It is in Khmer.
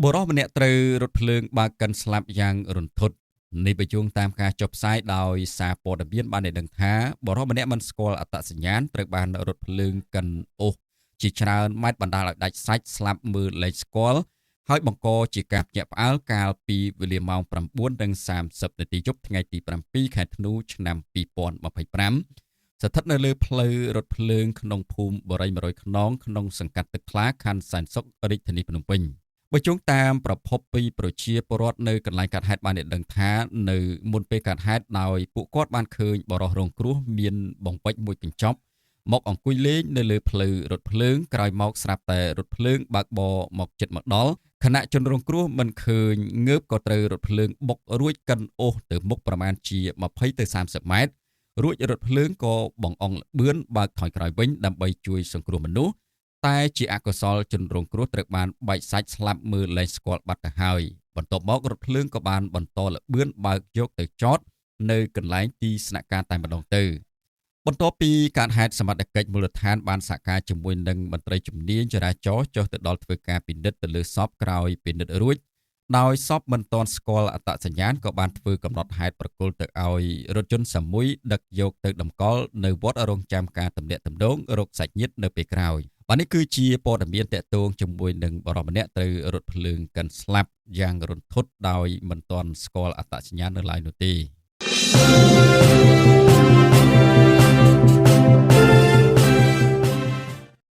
បុរសម្នាក់ត្រូវរថភ្លើងបើកកិនស្លាប់យ៉ាងរន្ធត់នេះបញ្ជូងតាមការចុះផ្សាយដោយសារព័ត៌មានបានឲ្យដឹងថាបុរសម្នាក់មិនស្គាល់អត្តសញ្ញាណត្រូវបានរថភ្លើងកិនអូសជាច្រើនម៉ែត្របណ្ដាលឲ្យដាច់សាច់ស្លាប់មើលលេខស្គាល់ហើយបង្កជាការភ្ញាក់ផ្អើលកាលពីវេលាម៉ោង 9:30 នាទីយប់ថ្ងៃទី 7 ខែធ្នូឆ្នាំ 2025 ស្ថិតនៅលើផ្លូវរថភ្លើងក្នុងភូមិបរិយ100ខ្នងក្នុងសង្កាត់ទឹកថ្លាខណ្ឌសែនសុខរាជធានីភ្នំពេញបើជុំតាមប្រភពពីប្រជាពលរដ្ឋនៅកន្លែងកើតហេតុបានដឹងថានៅមុនពេលកើតហេតុដោយពួកគាត់បានឃើញបរិសរងគ្រោះមានបំពេចមួយកញ្ចប់មកអង្គុយលេងនៅលើផ្លូវរថភ្លើងក្រោយមកស្រាប់តែរថភ្លើងបើកបរមកជិតមកដល់ខណៈជនរងគ្រោះមិនឃើញងើបក៏ត្រូវរថភ្លើងបុករួចកិនអូសទៅមុខប្រមាណជា20ទៅ30ម៉ែត្ររួចរថភ្លើងក៏បង្អង់ល្បឿនបើកថយក្រោយវិញដើម្បីជួយសង្គ្រោះមនុស្សតែជាអកុសលជនរងគ្រោះត្រូវបានបែកសាច់ស្លាប់មើលលែងស្គាល់បាត់ទៅហើយបន្ទាប់មករថភ្លើងក៏បានបន្តល្បឿនបើកយកទៅចតនៅកន្លែងទីស្នាក់ការតែម្ដងទៅបន្ទាប់ពីការហេតុសមត្ថកិច្ចមូលដ្ឋានបានសហការជាមួយនឹងមន្ត្រីជំនាញចរាចរណ៍ចុះទៅដល់ធ្វើការពិនិត្យទៅលើសពក្រោយពិនិត្យរួចដោយសពមិនទាន់ស្គាល់អត្តសញ្ញាណក៏បានធ្វើកំណត់ហេតុប្រគល់ទៅឲ្យរថយន្តសាមុយដឹកយកទៅតម្កល់នៅវត្តរងចាំការទម្លាក់ទម្ដងរោគសាច់ញាតិនៅពេលក្រោយបាទនេះគឺជាព័ត៌មានតកតងជាមួយនឹងបរិបម្នាក់ត្រូវរថភ្លើងកិនស្លាប់យ៉ាងរន្ធត់ដោយមិនទាន់ស្គាល់អត្តសញ្ញាណនៅឡើយនោះទេ